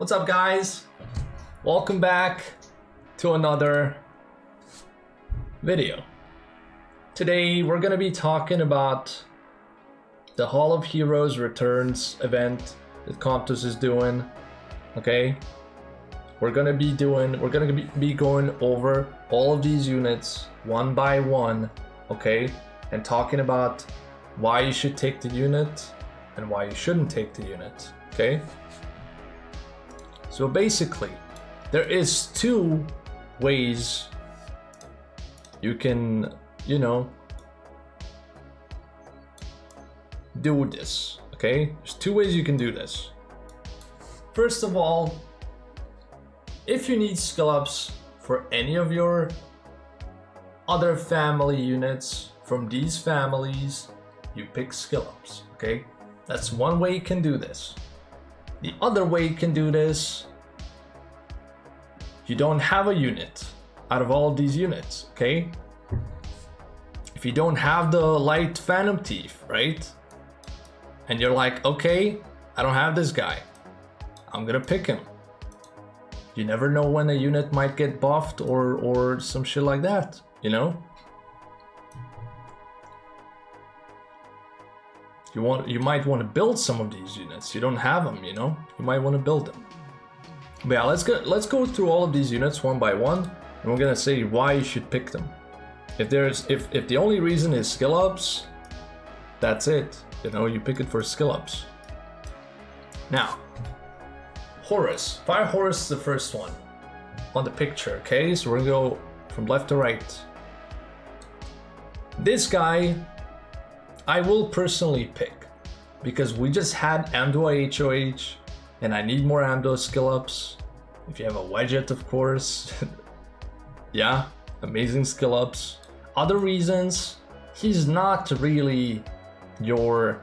What's up, guys? Welcome back to another video. Today we're gonna be talking about the Hall of Heroes Returns event that Comptos is doing. Okay, we're gonna be going over all of these units one by one, okay, and talking about why you should take the unit and why you shouldn't take the unit. Okay, so basically there is two ways you can, you know, do this. Okay, there's two ways you can do this. First of all, if you need skill ups for any of your other family units from these families, you pick skill ups. Okay, that's one way you can do this. The other way you can do this, you don't have a unit out of all of these units. Okay, if you don't have the light phantom thief, right, and you're like, okay, I don't have this guy, I'm gonna pick him. You never know when a unit might get buffed or some shit like that, you know? You might want to build some of these units. You don't have them, you know? You might want to build them. But yeah, let's go through all of these units one by one, and we're gonna say why you should pick them. If the only reason is skill ups, that's it. You know, you pick it for skill ups. Now, Horus. Fire Horus is the first one on the picture, okay? So we're gonna go from left to right. This guy, I will personally pick because we just had Amdo HoH and I need more Amdo skill ups. If you have a Wedget, of course. Yeah, amazing skill ups. Other reasons, he's not really your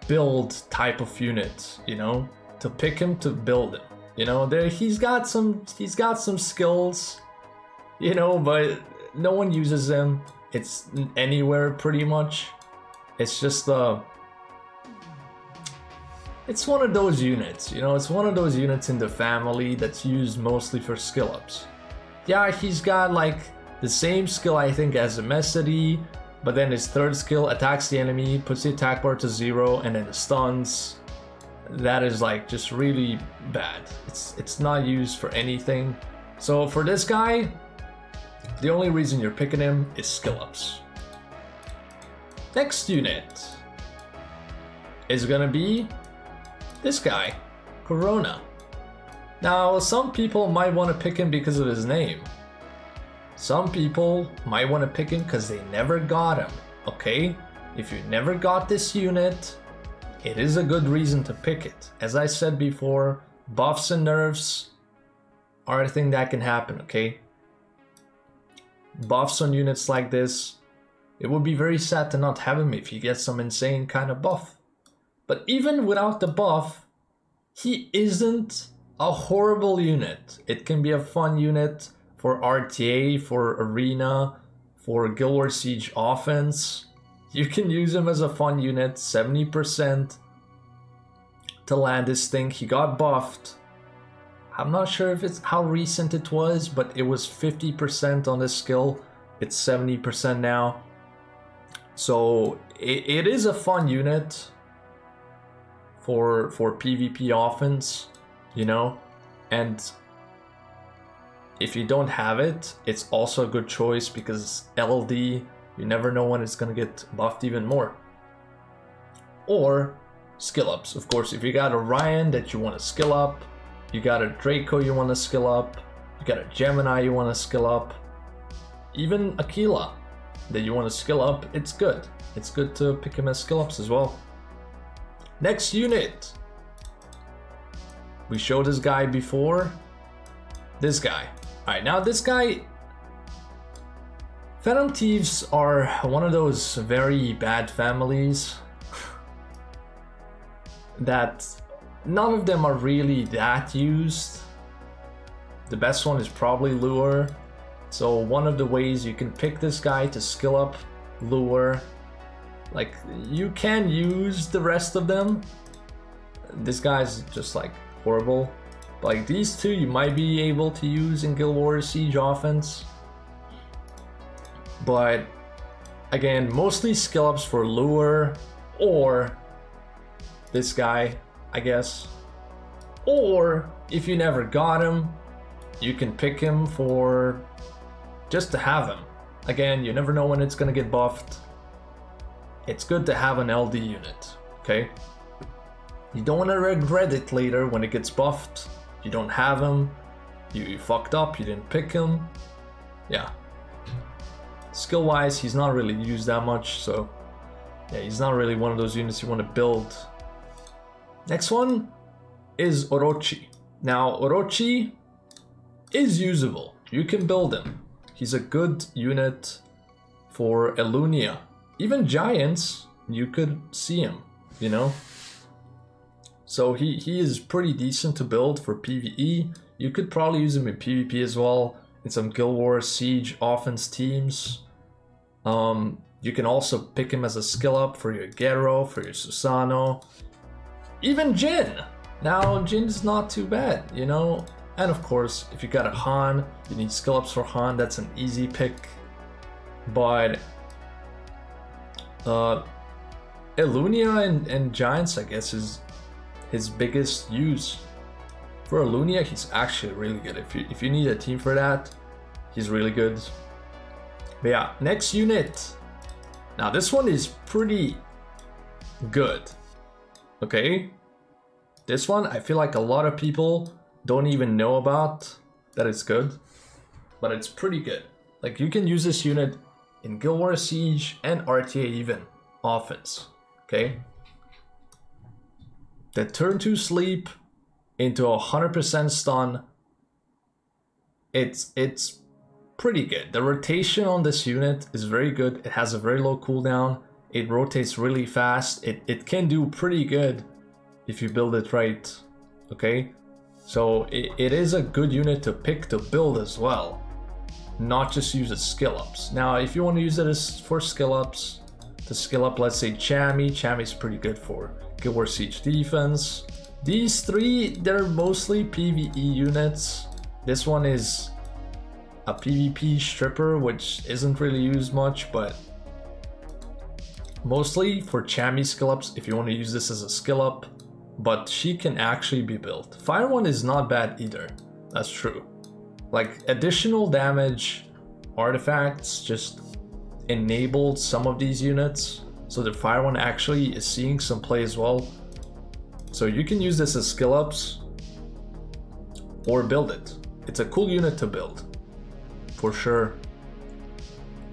build type of unit, you know, to pick him to build him. You know, he's got some skills, you know, but no one uses him. It's anywhere pretty much. It's just it's one of those units, you know, it's one of those units in the family that's used mostly for skill ups. Yeah, he's got like the same skill I think as a Mesity, but then his third skill attacks the enemy, puts the attack bar to 0, and then stuns. That is like just really bad. It's not used for anything. So for this guy, the only reason you're picking him is skill ups. Next unit is gonna be this guy, Corona. Now, some people might want to pick him because of his name. Some people might want to pick him because they never got him, okay? If you never got this unit, it is a good reason to pick it. As I said before, buffs and nerfs are a thing that can happen, okay? Buffs on units like this, it would be very sad to not have him if he gets some insane kind of buff. But even without the buff, he isn't a horrible unit. It can be a fun unit for RTA, for Arena, for Guild Wars Siege offense. You can use him as a fun unit, 70% to land this thing. He got buffed. I'm not sure if it's how recent it was, but it was 50% on this skill. It's 70% now. So it is a fun unit for PvP offense, you know, and if you don't have it, it's also a good choice because LD, you never know when it's gonna get buffed even more. Or skill ups, of course. If you got a Ryan that you want to skill up, you got a Draco you want to skill up, you got a Gemini you want to skill up, even Aquila that you want to skill up, it's good. It's good to pick him as skill ups as well. Next unit. We showed this guy before. This guy. Alright, now this guy... Phantom Thieves are one of those very bad families that none of them are really that used. The best one is probably Lure. So one of the ways you can pick this guy to skill up Lure, like you can use the rest of them. This guy's just like horrible. Like these two you might be able to use in Guild Wars Siege offense. But again, mostly skill ups for Lure or this guy, I guess. Or if you never got him, you can pick him for just to have him. Again, you never know when it's gonna get buffed. It's good to have an LD unit, okay? You don't want to regret it later when it gets buffed. You don't have him, you fucked up, you didn't pick him. Yeah. Skill wise, he's not really used that much, so yeah, he's not really one of those units you want to build. Next one is Orochi. Now, Orochi is usable. You can build him. He's a good unit for Elunia. Even Giants, you could see him, you know? So he is pretty decent to build for PvE. You could probably use him in PvP as well, in some Guild Wars Siege offense teams. You can also pick him as a skill up for your Gero, for your Susano. Even Jin! Now, Jin's not too bad, you know? And of course, if you got a Han, you need skill ups for Han, that's an easy pick. But Elunia and Giants, I guess, is his biggest use. For Elunia, he's actually really good. If you need a team for that, he's really good. But yeah, next unit. Now this one is pretty good. Okay? This one, I feel like a lot of people don't even know about that it's good. But it's pretty good. Like, you can use this unit in Guild Wars Siege and RTA even offense. Okay? The turn 2 sleep into 100% stun. It's pretty good. The rotation on this unit is very good. It has a very low cooldown. It rotates really fast. It can do pretty good if you build it right. Okay? So it is a good unit to pick to build as well. Not just use as skill ups. Now, if you want to use it as for skill ups, to skill up, let's say Jammy. Jammy's pretty good for Guild Wars Siege defense. These three, they're mostly PvE units. This one is a PvP stripper, which isn't really used much, but mostly for Jammy skill ups if you want to use this as a skill up. But she can actually be built. Fire one is not bad either. That's true. Like, additional damage artifacts just enabled some of these units, so the fire one actually is seeing some play as well. So you can use this as skill ups or build it. It's a cool unit to build for sure.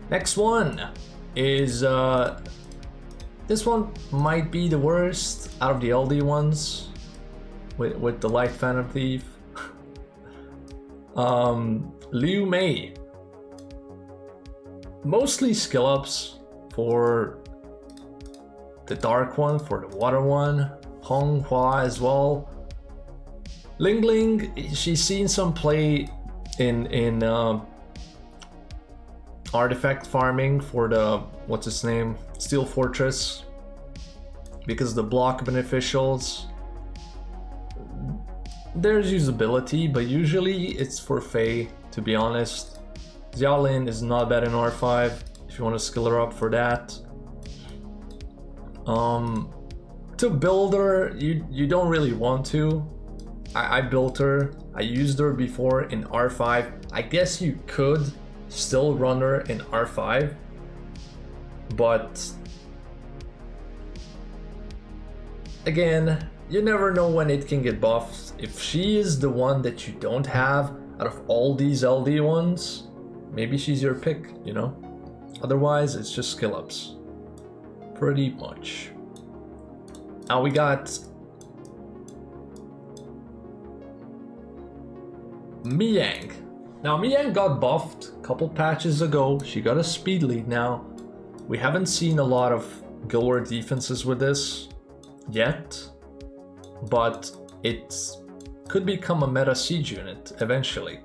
Next one is this one might be the worst out of the LD ones with the Light Phantom Thief. Liu Mei. Mostly skill ups for the dark one, for the water one, Hong Hua as well. Ling Ling, she's seen some play in artifact farming for the, what's its name, Steel Fortress, because the block beneficials. There's usability, but usually it's for Fae, to be honest. Xiaolin is not bad in R5 if you want to skill her up for that. To build her, you don't really want to. I built her, I used her before in R5. I guess you could still run her in R5, but again, you never know when it can get buffed. If she is the one that you don't have out of all these LD ones, maybe she's your pick, you know? Otherwise, it's just skill ups. Pretty much. Now we got Miang. Now Miang got buffed a couple patches ago. She got a speed lead now. We haven't seen a lot of Guild Wars defenses with this yet, but it could become a meta siege unit eventually.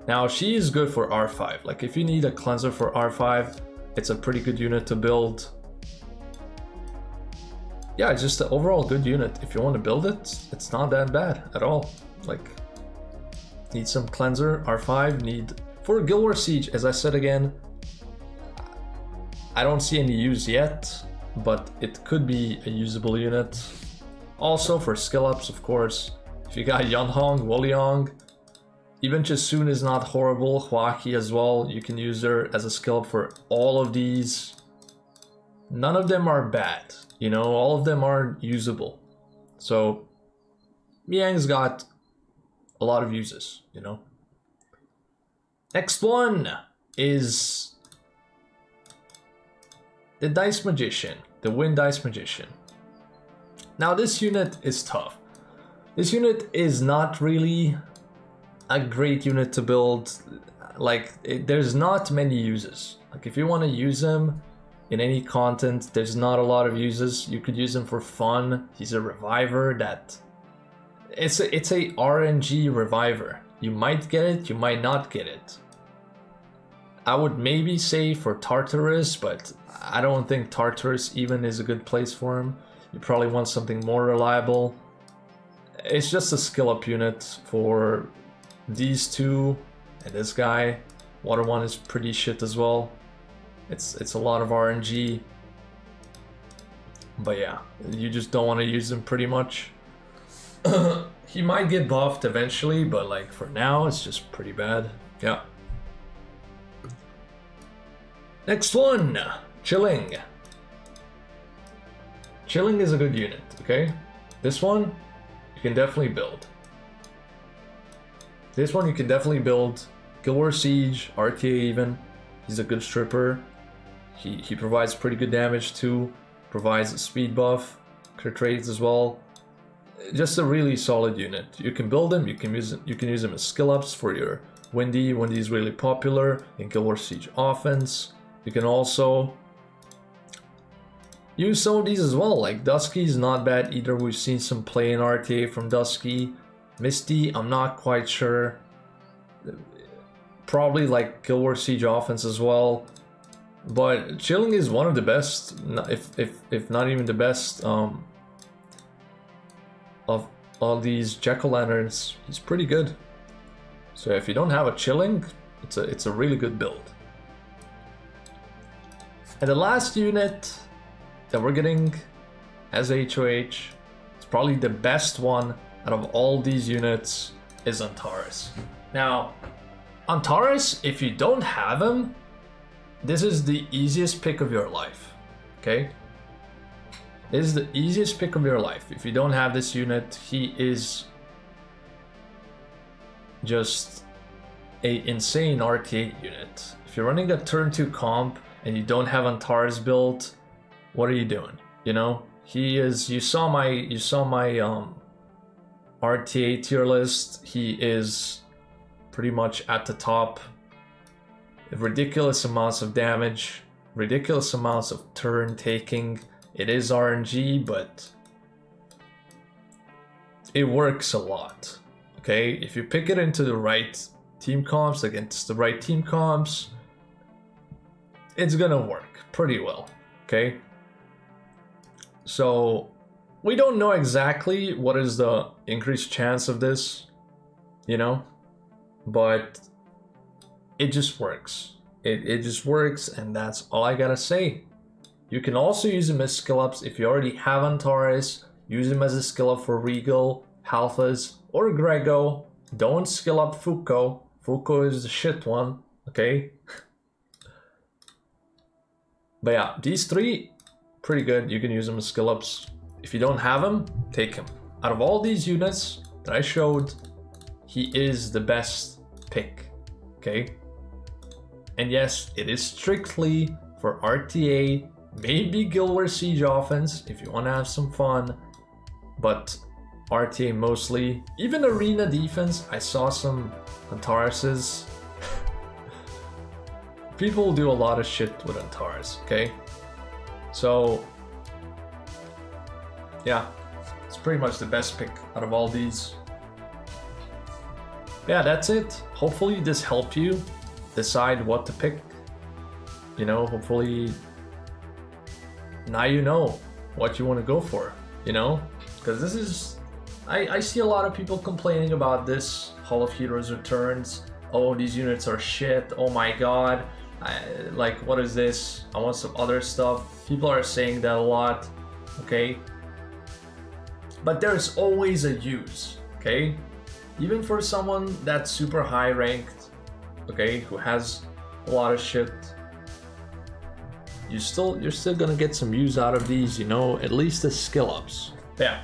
Now she is good for R5. Like, if you need a cleanser for R5, it's a pretty good unit to build. Yeah, it's just an overall good unit. If you want to build it, it's not that bad at all. Like, Need some cleanser. R5 need for Guild Wars Siege, as I said again. I don't see any use yet, but it could be a usable unit. Also for skill ups, of course. If you got Yunhong, Wolyong, even Chasun is not horrible. HoH as well. You can use her as a skill up for all of these. None of them are bad. You know, all of them are usable. So Miang's got a lot of uses, you know. Next one is the Dice Magician, the Wind Dice Magician. Now this unit is tough. This unit is not really a great unit to build. Like, there's not many uses. Like, if you want to use him in any content, there's not a lot of uses. You could use him for fun. He's a reviver that... It's a RNG reviver. You might get it, you might not get it. I would maybe say for Tartarus, but I don't think Tartarus even is a good place for him. You probably want something more reliable. It's just a skill up unit for these two and this guy. Water one is pretty shit as well. It's a lot of RNG. But yeah, you just don't want to use him pretty much. He might get buffed eventually, but like for now, it's just pretty bad. Yeah. Next one, Chilling. Chilling is a good unit, okay? This one, you can definitely build. This one you can definitely build. Guild Wars Siege, RTA even. He's a good stripper. He provides pretty good damage too. Provides a speed buff, crit rates as well. Just a really solid unit. You can build him. You can use him as skill ups for your Windy. Windy is really popular in Guild Wars Siege offense. You can also use some of these as well. Like Dusky is not bad either. We've seen some play in RTA from Dusky. Misty, I'm not quite sure. Probably like Guild Wars Siege offense as well. But Chilling is one of the best, if not even the best, of all these Jack-o'-lanterns. He's pretty good. So if you don't have a Chilling, it's a really good build. And the last unit that we're getting as HoH, it's probably the best one out of all these units, is Antares. Now, Antares, if you don't have him, this is the easiest pick of your life, okay? This is the easiest pick of your life. If you don't have this unit, he is just a insane RTA unit. If you're running a turn 2 comp and you don't have Antares built, what are you doing? You know, he is. You saw my RTA tier list. He is pretty much at the top. Ridiculous amounts of damage, ridiculous amounts of turn taking. It is RNG, but it works a lot. Okay, if you pick it into the right team comps against the right team comps, it's gonna work pretty well. Okay, so we don't know exactly what is the increased chance of this, you know, but it just works. It just works, and that's all I gotta say. You can also use him as skill ups if you already have Antares. Use him as a skill up for Regal, Halfas, or Grego. Don't skill up Fuko. Fuko is the shit one, okay? But yeah, these three, pretty good. You can use them as skill ups. If you don't have him, take him. Out of all these units that I showed, he is the best pick, okay? And yes, it is strictly for RTA, maybe Guild Wars Siege offense if you want to have some fun, but RTA mostly. Even arena defense, I saw some Antareses. People do a lot of shit with Antares, okay? So, yeah, it's pretty much the best pick out of all these. Yeah, that's it. Hopefully this helped you decide what to pick. You know, hopefully now you know what you want to go for, you know? Because this is I see a lot of people complaining about this Hall of Heroes Returns. Oh, these units are shit. Oh my god. Like, what is this? I want some other stuff. People are saying that a lot, okay? But there's always a use, okay? Even for someone that's super high ranked, okay, who has a lot of shit, you're still gonna get some use out of these, you know, at least the skill ups. Yeah,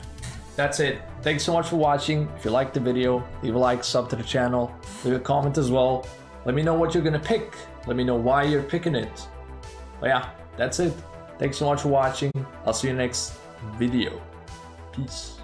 that's it. Thanks so much for watching. If you liked the video, leave a like, sub to the channel, leave a comment as well. Let me know what you're gonna pick. Let me know why you're picking it. But yeah, that's it. Thanks so much for watching. I'll see you next video. Peace.